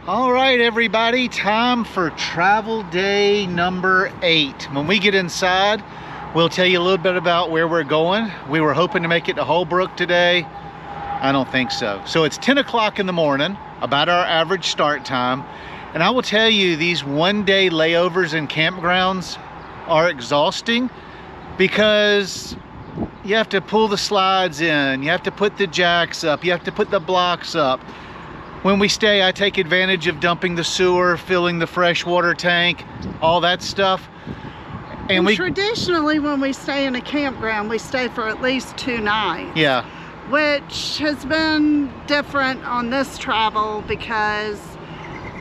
All right, everybody, time for travel day number 8. When we get inside, we'll tell you a little bit about where we're going. We were hoping to make it to Holbrook today. I don't think so. So it's 10 o'clock in the morning, about our average start time. And I will tell you, these one-day layovers in campgrounds are exhausting because you have to pull the slides in, you have to put the jacks up, you have to put the blocks up. When we stay, I take advantage of dumping the sewer, filling the freshwater tank, all that stuff. And traditionally, when we stay in a campground, we stay for at least 2 nights. Yeah. Which has been different on this travel because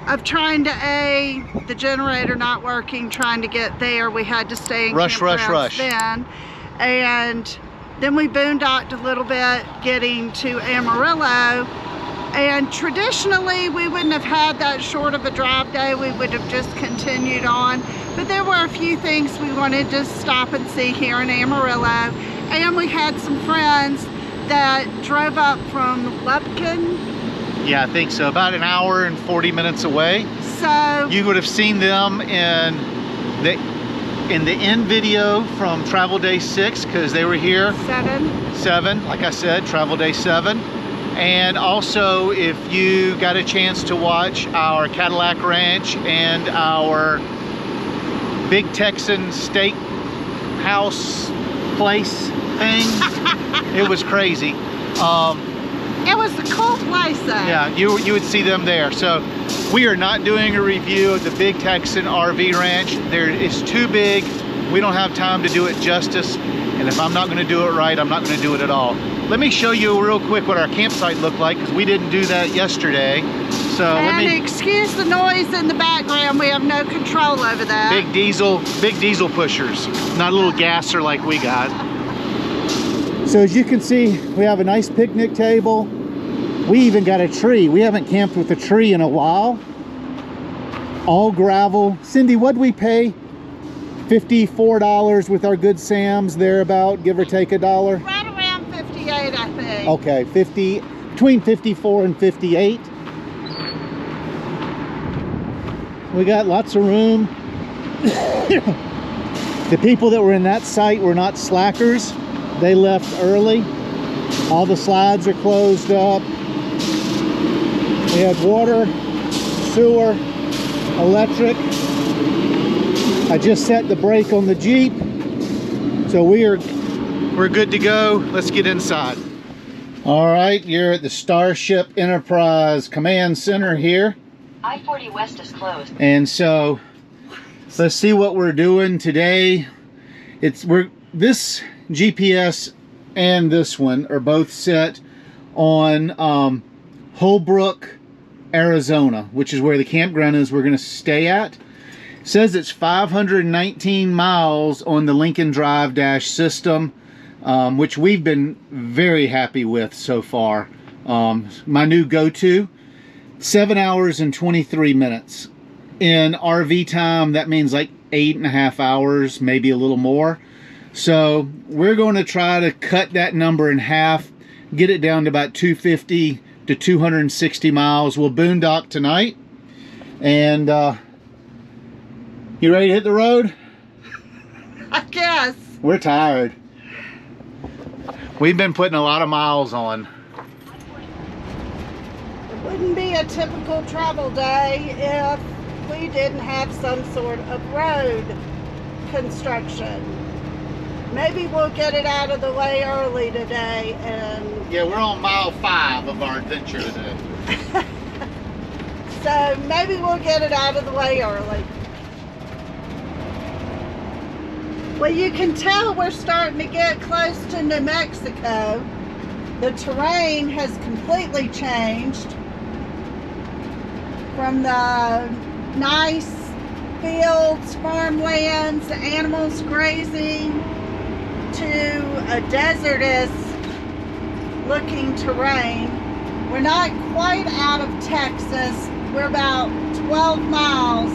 of trying to, the generator not working, trying to get there. We had to stay in campgrounds then. And then we boondocked a little bit getting to Amarillo. And traditionally, we wouldn't have had that short of a drive day. We would have just continued on. But there were a few things we wanted to stop and see here in Amarillo. And we had some friends that drove up from Albuquerque. Yeah, I think so. About an hour and 40 minutes away. So you would have seen them in the end video from travel day 6 because they were here. 7, like I said, travel day 7. And also, if you got a chance to watch our Cadillac Ranch and our Big Texan Steak House place thing, it was crazy. It was a cool place though. Yeah, you would see them there. So we are not doing a review of the Big Texan RV Ranch. It's too big. We don't have time to do it justice. And if I'm not going to do it right, I'm not going to do it at all. Let me show you real quick what our campsite looked like because we didn't do that yesterday. So excuse the noise in the background. We have no control over that. Big diesel pushers, not a little gasser like we got. So as you can see, we have a nice picnic table. We even got a tree. We haven't camped with a tree in a while. All gravel. Cindy, what'd we pay? $54 with our Good Sam's, thereabout, give or take $1. Right around 58, I think. Okay, between 54 and 58. We got lots of room. The people that were in that site were not slackers. They left early. All the slides are closed up. We had water, sewer, electric. I just set the brake on the Jeep. So we're good to go. Let's get inside. All right, you're at the Starship Enterprise Command Center here. I-40 West is closed. And so let's see what we're doing today. This GPS and this one are both set on Holbrook, Arizona, which is where the campground is we're going to stay at. It says it's 519 miles on the Lincoln Drive Dash system, which we've been very happy with so far. My new go-to, 7 hours and 23 minutes. In RV time, that means like 8.5 hours, maybe a little more. So we're going to try to cut that number in half, get it down to about 250 to 260 miles. We'll boondock tonight. And you ready to hit the road? I guess. We're tired. We've been putting a lot of miles on. It wouldn't be a typical travel day if we didn't have some sort of road construction. Maybe we'll get it out of the way early today and... Yeah, we're on mile 5 of our adventure today. So maybe we'll get it out of the way early. Well, you can tell we're starting to get close to New Mexico. The terrain has completely changed from the nice fields, farmlands, animals grazing to a desertous looking terrain. We're not quite out of Texas. We're about 12 miles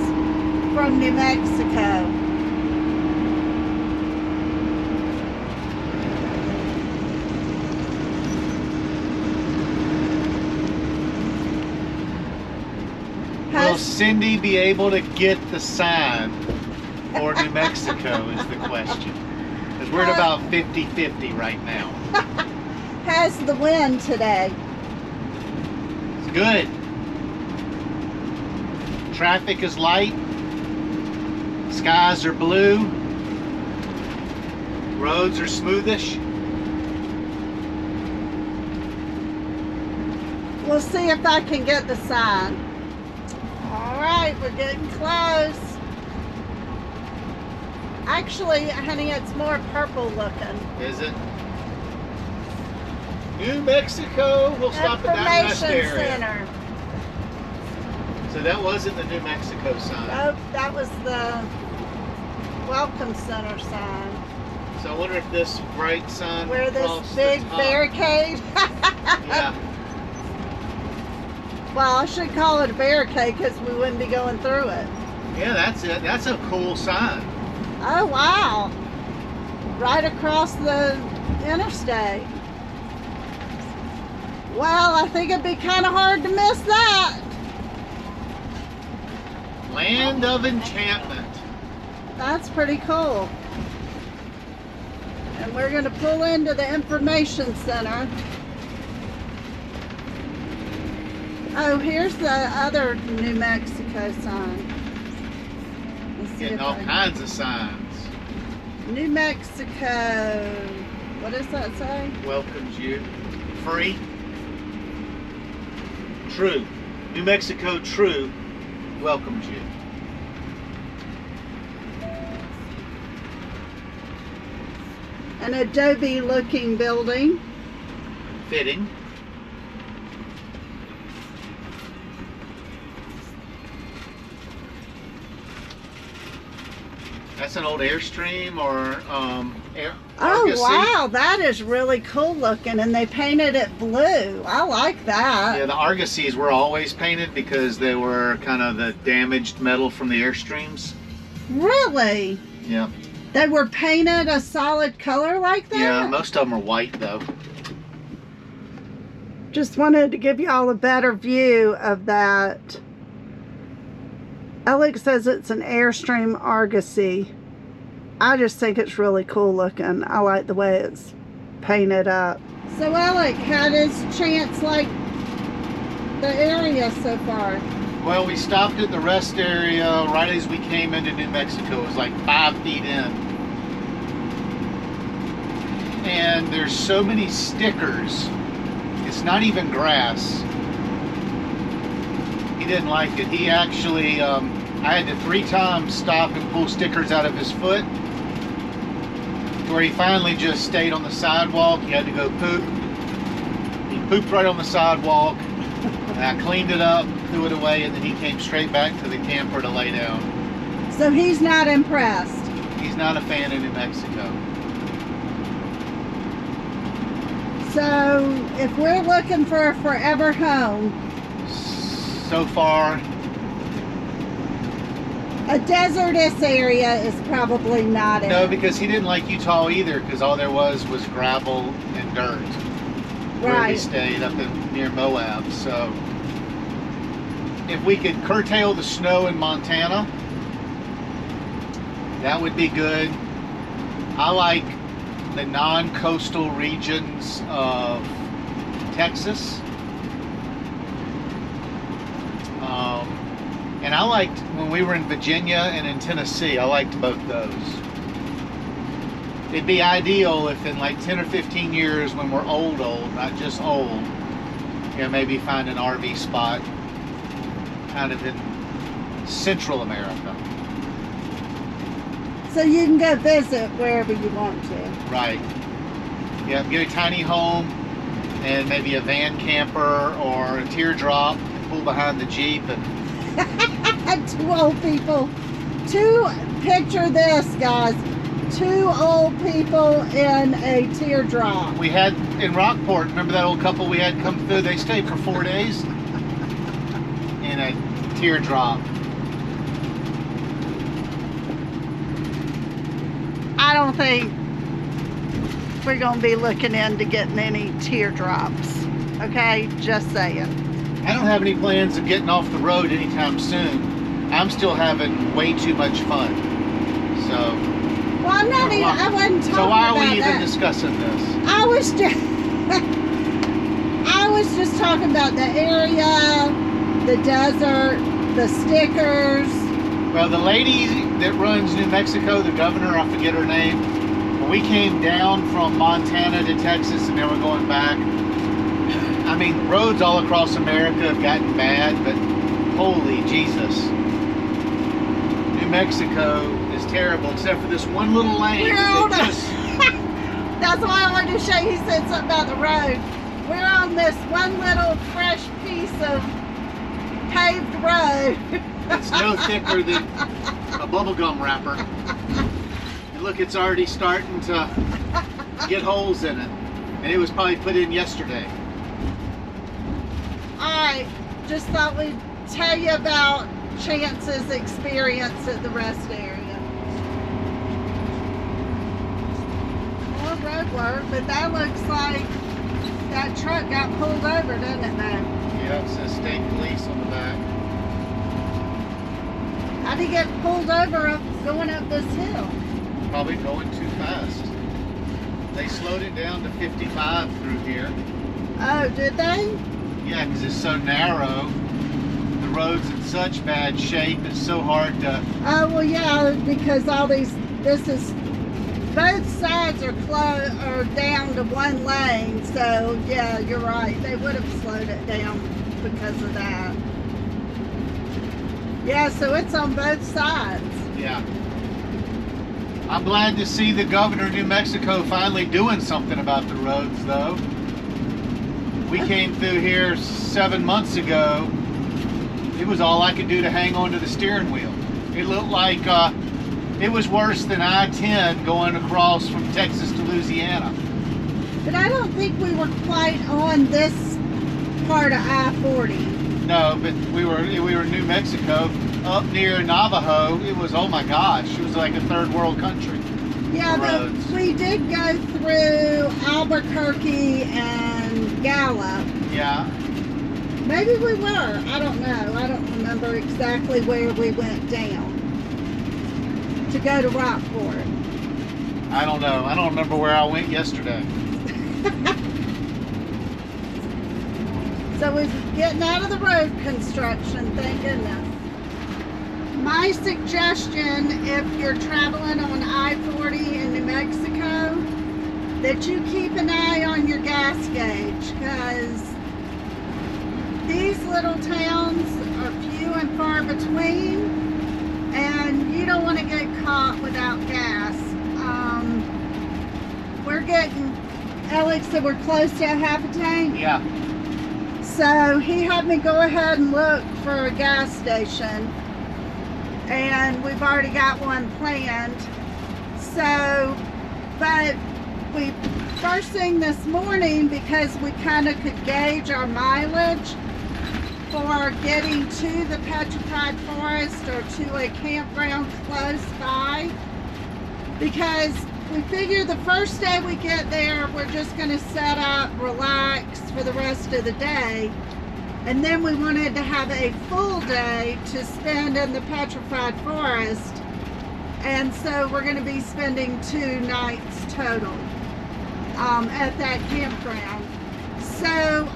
from New Mexico. Will Cindy be able to get the sign for New Mexico is the question. Because we're at about 50-50 right now. How's the wind today? It's good. Traffic is light. Skies are blue. Roads are smoothish. We'll see if I can get the sign. All right, we're getting close. Actually, honey, it's more purple looking. Is it? New Mexico. We'll stop at that rest area. Center. So that wasn't the New Mexico sign. Nope, that was the Welcome Center sign. So I wonder if this bright sign where this big barricade. Yeah. Well, I should call it a barricade because we wouldn't be going through it. Yeah, that's it. That's a cool sign. Oh, wow. Right across the interstate. Well, I think it'd be kind of hard to miss that. Land of Enchantment. That's pretty cool. And we're going to pull into the information center. Oh, here's the other New Mexico sign. Let's see. Getting all kinds of signs. New Mexico. What does that say? Welcomes you. Free. True. New Mexico True welcomes you. An adobe looking building. Fitting. That's an old Airstream or Oh wow, that is really cool looking, and they painted it blue. I like that. Yeah, the Argosies were always painted because they were kind of the damaged metal from the Airstreams. Really? Yeah. They were painted a solid color like that? Yeah, most of them are white though. Just wanted to give y'all a better view of that. Alex says it's an Airstream Argosy. I just think it's really cool looking. I like the way it's painted up. So Alec, how does Chance like the area so far? Well, we stopped at the rest area right as we came into New Mexico. It was like 5 feet in. And there's so many stickers. It's not even grass. He didn't like it. He actually, I had to 3 times stop and pull stickers out of his foot, where he finally just stayed on the sidewalk. He had to go poop. He pooped right on the sidewalk. And I cleaned it up, threw it away, and then he came straight back to the camper to lay down. So he's not impressed. He's not a fan of New Mexico. So if we're looking for a forever home, so far, a desertous area is probably not it. no, because he didn't like Utah either, because all there was gravel and dirt. Where Right. he stayed up near Moab. So if we could curtail the snow in Montana, that would be good. I like the non-coastal regions of Texas. And I liked, when we were in Virginia and in Tennessee, I liked both those. It'd be ideal if in like 10 or 15 years, when we're old, not just old, you know, maybe find an RV spot kind of in Central America. So you can go visit wherever you want to. Right. Yeah, get a tiny home and maybe a van camper or a teardrop, pull behind the Jeep and 2 old people. Picture this, guys. 2 old people in a teardrop. we had in Rockport, remember that old couple we had come through? They stayed for 4 days in a teardrop. I don't think we're going to be looking into getting any teardrops. Okay? Just saying. I don't have any plans of getting off the road anytime soon. I'm still having way too much fun. So. Well, I'm not even, I wasn't talking about that. So why are we even discussing this? I was just talking about the area, the desert, the stickers. Well, the lady that runs New Mexico, the governor, I forget her name, when we came down from Montana to Texas and they were going back, I mean, roads all across America have gotten bad, but holy Jesus. New Mexico is terrible, except for this one little lane. That's why I wanted to show you. He said something about the road. We're on this one little fresh piece of paved road. It's no thicker than a bubblegum wrapper. And look, it's already starting to get holes in it. And it was probably put in yesterday. Alright, just thought we'd tell you about Chance's experience at the rest area. More road work, but that looks like that truck got pulled over, doesn't it, man? Yeah, it says state police on the back. How'd he get pulled over going up this hill? Probably going too fast. They slowed it down to 55 through here. Oh, did they? Yeah, because it's so narrow. The road's in such bad shape, it's so hard to... Oh, well, yeah, because all these, both sides are down to one lane, so yeah, you're right. They would have slowed it down because of that. Yeah, so it's on both sides. Yeah. I'm glad to see the governor of New Mexico finally doing something about the roads, though. We came through here 7 months ago. It was all I could do to hang on to the steering wheel. It looked like it was worse than I-10 going across from Texas to Louisiana. But I don't think we were quite on this part of I-40. No, but we were in New Mexico, up near Navajo. It was, oh my gosh, it was like a third world country. Yeah, but we did go through Albuquerque and Gallup. Yeah. Maybe we were. I don't know. I don't remember exactly where we went down to go to Rockport. I don't know. I don't remember where I went yesterday. So we're getting out of the road construction, thank goodness. My suggestion, if you're traveling on I-40 in New Mexico, that you keep an eye on your gas gauge, because these little towns are few and far between, and you don't want to get caught without gas. We're getting, Alex said we're close to a half a tank. Yeah. So he had me go ahead and look for a gas station, and we've already got one planned. So, but we first thing this morning, because we kind of could gauge our mileage for getting to the petrified forest or to a campground close by, because we figure the first day we get there, we're just going to set up, relax for the rest of the day. And then we wanted to have a full day to spend in the petrified forest. And so we're going to be spending 2 nights total at that campground. So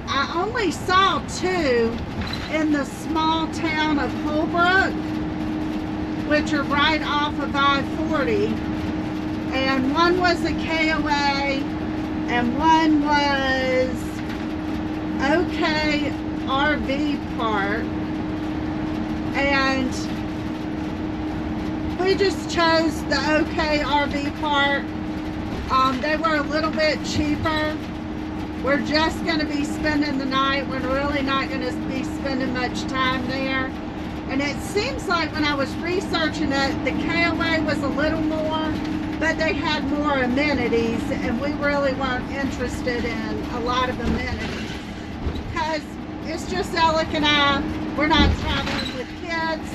I only saw 2 in the small town of Holbrook, which are right off of I-40. And one was a KOA, and one was OK RV Park. And we just chose the OK RV Park. They were a little bit cheaper. We're just going to be spending the night. We're really not going to be spending much time there. And it seems like when I was researching it, the KOA was a little more, but they had more amenities, and we really weren't interested in a lot of amenities. Because it's just Alec and I, we're not traveling with kids.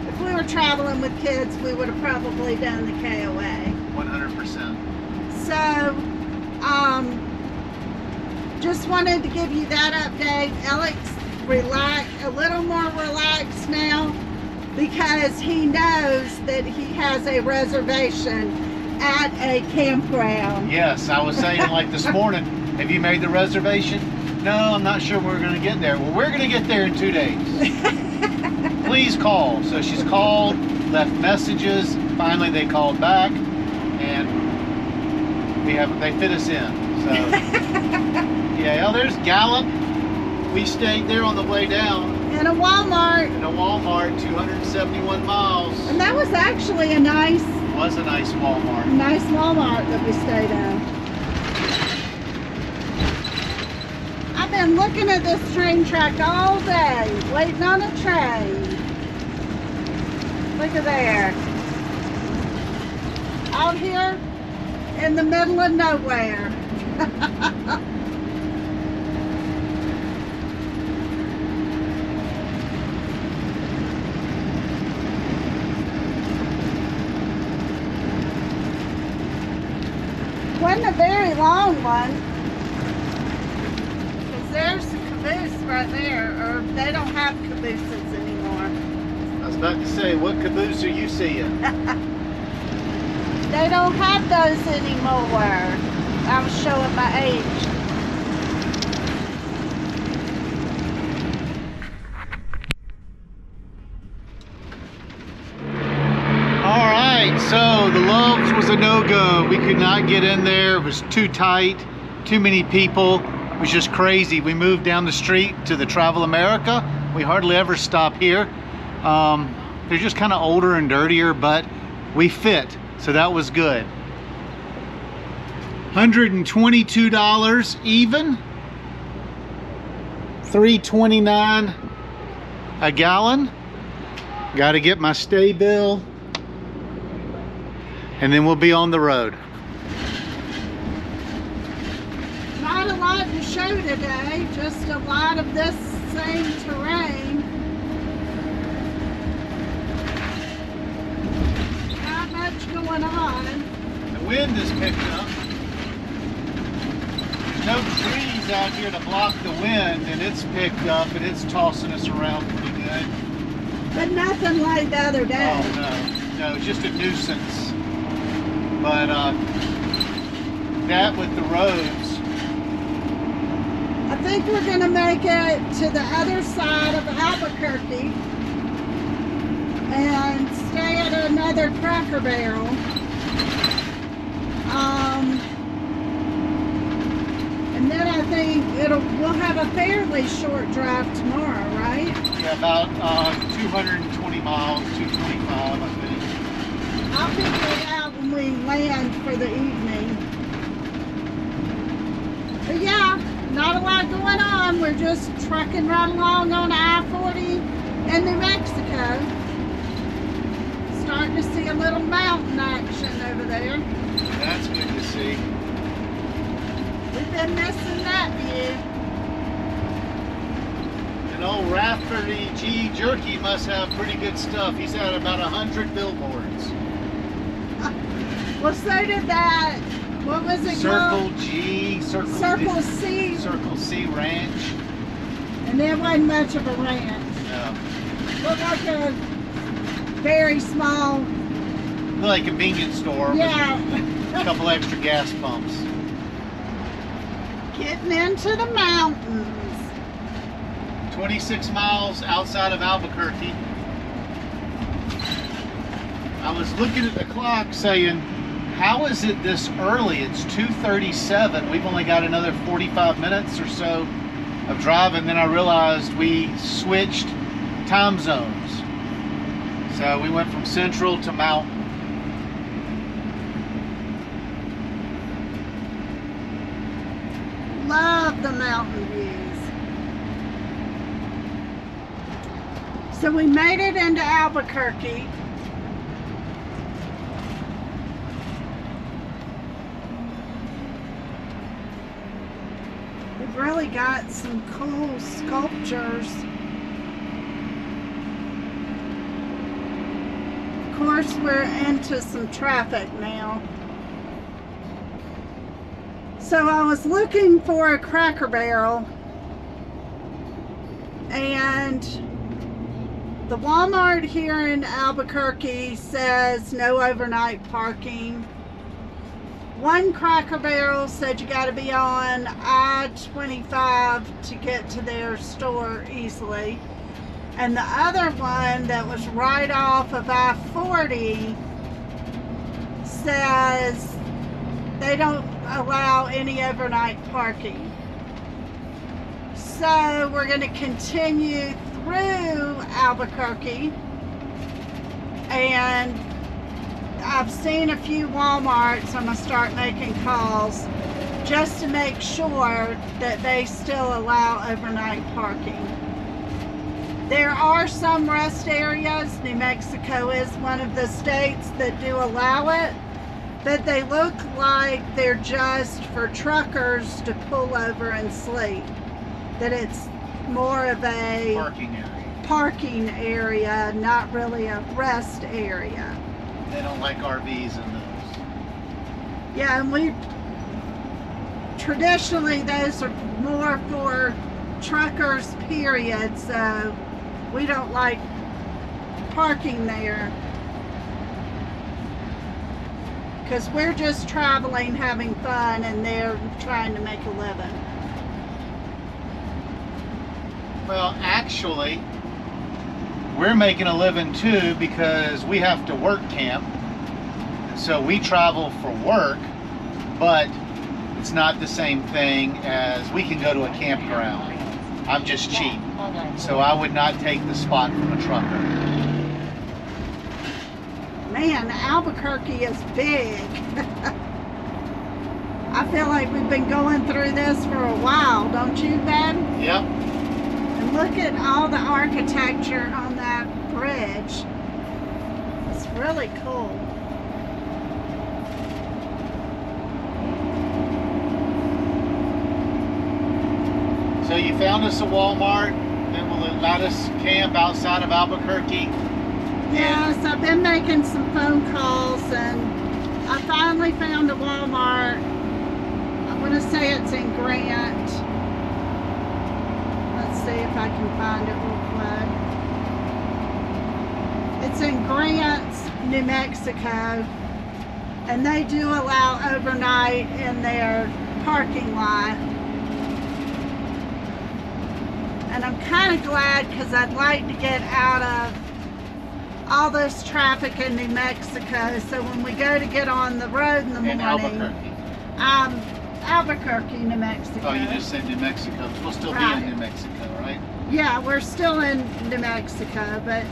If we were traveling with kids, we would have probably done the KOA. 100%. So, just wanted to give you that update. Alex a little more relaxed now because he knows that he has a reservation at a campground. Yes, I was saying like this morning, have you made the reservation? No, I'm not sure we're going to get there. Well, we're going to get there in 2 days. Please call. So she's called, left messages. Finally, they called back, and they fit us in. So yeah, well, there's Gallup. We stayed there on the way down. In a Walmart. In a Walmart, 271 miles. And that was actually a nice Walmart. Nice Walmart that we stayed in. I've been looking at this train track all day, waiting on a train. Look at there. Out here in the middle of nowhere. Wasn't a very long one. Because there's the caboose right there, or they don't have cabooses anymore. I was about to say, what caboose are you seeing? They don't have those anymore. I was showing my age. Alright, so the Loves was a no-go. We could not get in there. It was too tight, too many people. It was just crazy. We moved down the street to the Travel America. We hardly ever stop here. They're just kind of older and dirtier, but we fit, so that was good. $122 even. $3.29 a gallon. Got to get my stay bill, and then we'll be on the road. Not a lot to show today, just a lot of this same terrain. Not much going on. The wind is picking up. There's no trees out here to block the wind, and it's picked up and it's tossing us around pretty good. But nothing like the other day. Oh no, it's just a nuisance. But that with the roads. I think we're going to make it to the other side of Albuquerque and stay at another Cracker Barrel. And then I think we'll have a fairly short drive tomorrow, right? Yeah, about 220 miles, 225, I think. I'll figure it out when we land for the evening. But yeah, not a lot going on. We're just trucking right along on I-40 in New Mexico. Starting to see a little mountain action over there. That's good to see. We've been missing that view. And old Rafferty G. Jerky must have pretty good stuff. He's had about 100 billboards. Well, so did that. What was it Circle called? G, Circle C. Circle C Ranch. And there wasn't much of a ranch. No. Looked like a very small. Like a convenience store. Yeah. With a couple extra gas pumps. Getting into the mountains. 26 miles outside of Albuquerque. I was looking at the clock saying, how is it this early? It's 2:37. We've only got another 45 minutes or so of driving. Then I realized we switched time zones. So we went from central to mountain. Love the mountain views. So we made it into Albuquerque. We've really got some cool sculptures. Of course, we're into some traffic now. So I was looking for a Cracker Barrel And the Walmart here in Albuquerque says no overnight parking. One Cracker Barrel said you got to be on I-25 to get to their store easily. And the other one that was right off of I-40 says they don't allow any overnight parking. So we're going to continue through Albuquerque, and I've seen a few Walmarts. I'm going to start making calls just to make sure that they still allow overnight parking. There are some rest areas. New Mexico is one of the states that do allow it, but they look like they're just for truckers to pull over and sleep. That it's more of a parking area, not really a rest area. They don't like RVs in those. Yeah, and traditionally those are more for truckers, period, so we don't like parking there. Because we're just traveling, having fun, and they're trying to make a living. Well, actually, we're making a living too because we have to work camp. So we travel for work, but it's not the same thing as we can go to a campground. I'm just cheap, so I would not take the spot from a trucker. Man, Albuquerque is big. I feel like we've been going through this for a while, don't you, Ben? Yep. And look at all the architecture on that bridge. It's really cool. So you found us a Walmart, then will it let us camp outside of Albuquerque? Yes, I've been making some phone calls, and I finally found a Walmart. I'm going to say it's in Grant. Let's see if I can find it real quick. It's in Grant, New Mexico, and they do allow overnight in their parking lot. And I'm kind of glad because I'd like to get out of all this traffic in New Mexico, so when we go to get on the road in the morning. Albuquerque. Albuquerque, New Mexico. Oh, you just said New Mexico. We'll still be in New Mexico, right? Yeah, we're still in New Mexico, but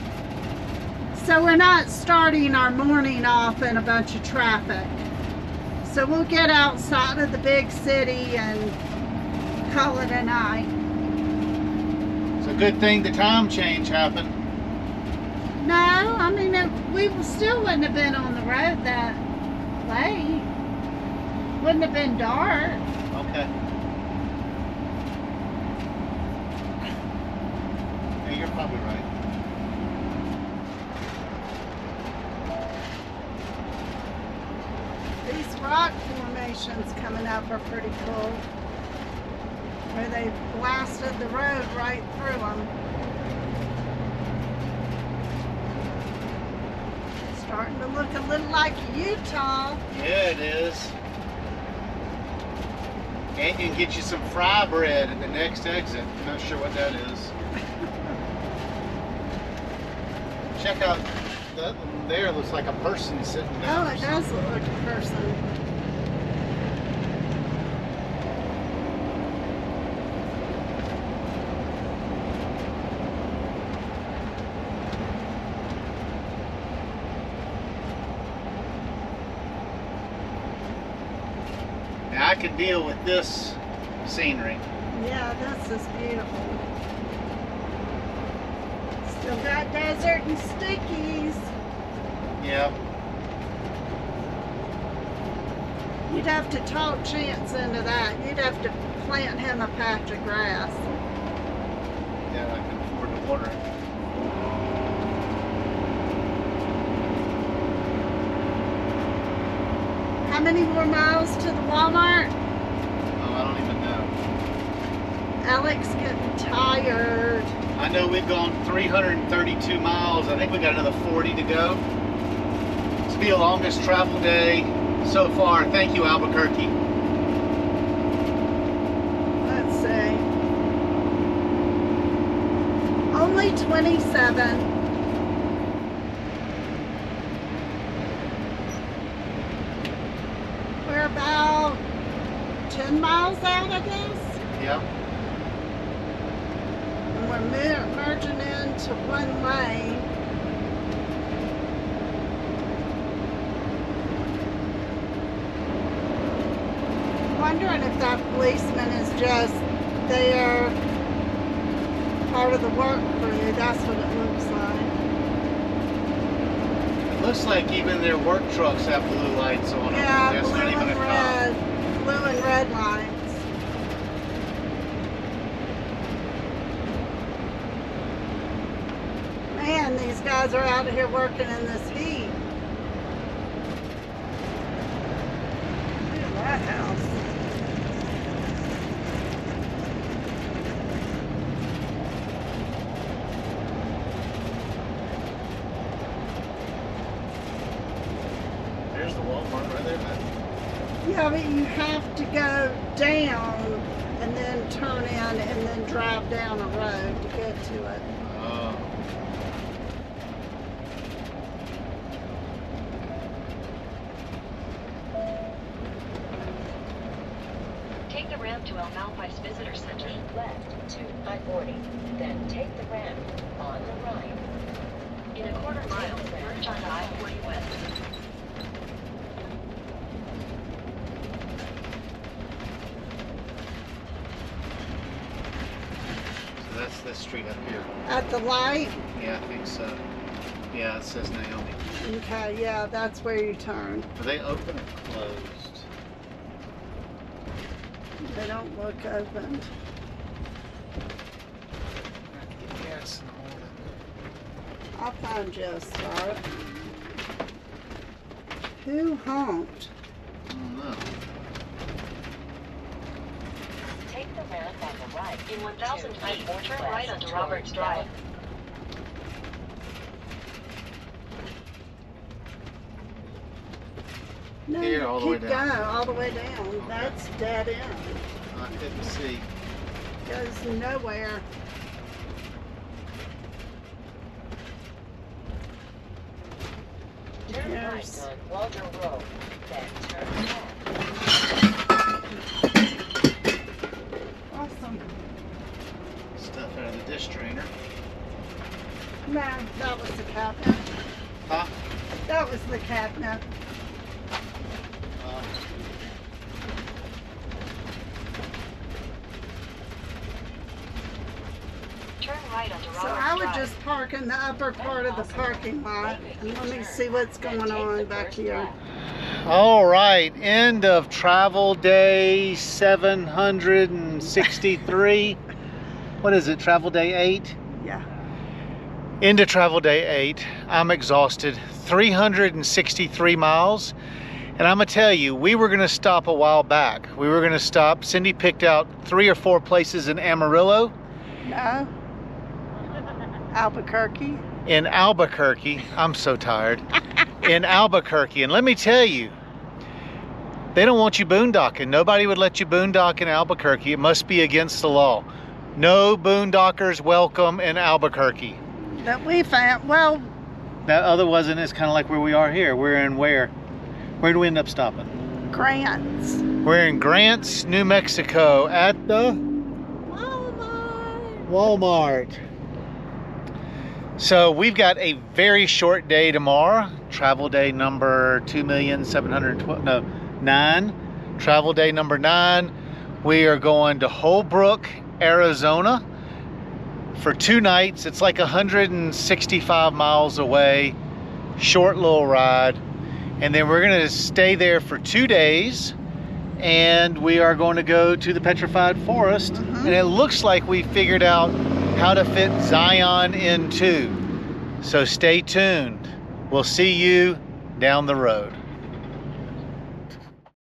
so we're not starting our morning off in a bunch of traffic. So we'll get outside of the big city and call it a night. It's a good thing the time change happened. No, I mean, we still wouldn't have been on the road that late. Wouldn't have been dark. Okay. Yeah, you're probably right. These rock formations coming up are pretty cool. Where they blasted the road right through them. Starting to look a little like Utah. Yeah, it is. And you can get you some fry bread at the next exit. I'm not sure what that is. Check out that one there. Looks like a person sitting down. Oh, it does look like a person. Now I can deal with this scenery. Yeah, this is beautiful. Still got desert and stickies. Yep. You'd have to talk Chance into that. You'd have to plant him a patch of grass. Yeah, I can afford to water it. How many more miles to the Walmart? Oh, I don't even know. Alex getting tired. I know we've gone 332 miles. I think we got another 40 to go. This will be the longest travel day so far. Thank you, Albuquerque. Let's see. Only 27. We're about 10 miles out, I guess. Yep. And we're merging into one lane. Wondering if that policeman is just there, part of the work crew. That's what it looks like. It looks like even their work trucks have blue lights on them. Yeah, That's blue not even a and cop. red. Blue and red lights. Man, these guys are out here working in this heat. Look at that house. There's the Walmart right there, man. Yeah, but you have to go down and then turn in and then drive down a road to get to it. Oh. Take the ramp to Albuquerque Visitor Center. Keep left to I-40, then take the ramp on the right. In a quarter mile, merge onto I-40 West. So that's this street up here. At the light? Yeah, I think so. Yeah, it says Naomi. Okay, yeah, that's where you turn. Are they open or closed? They don't look opened. Get gas and all that. I'll find you a start. Who honked? I don't know. Take the ramp on the right. In 1,000 to feet, I-40 turn West right onto towards Roberts Drive. No, Here, all the way keep down. going, all the way down. That's dead end. I couldn't see. Goes nowhere. Turn right There's- on Walter Road, then turn left. Awesome. Stuff out of the dish drainer. No, that was the cabinet. Huh? That was the cabinet. Turn right onto Roberts So Drive. I would just park in the upper part of the parking lot and let me see what's going on back here. All right, end of travel day 763. What is it, travel day 8? Yeah. Into travel day 8. I'm exhausted. 363 miles. And I'm gonna tell you, we were gonna stop a while back. We were gonna stop. Cindy picked out 3 or 4 places in Amarillo. No. Albuquerque. In Albuquerque, I'm so tired. In Albuquerque, and let me tell you, they don't want you boondocking. Nobody would let you boondock in Albuquerque. It must be against the law. No boondockers welcome in Albuquerque. That we found. Well, That other wasn't. It's kind of like where we are here. We're in where? Where do we end up stopping? Grants. We're in Grants, New Mexico at the Walmart. So we've got a very short day tomorrow. Travel day number 9. Travel day number 9. We are going to Holbrook, Arizona for 2 nights. It's like 165 miles away. Short little ride. And then we're gonna stay there for 2 days. And we are going to go to the Petrified Forest. And it looks like we figured out how to fit Zion in too. So stay tuned. We'll see you down the road.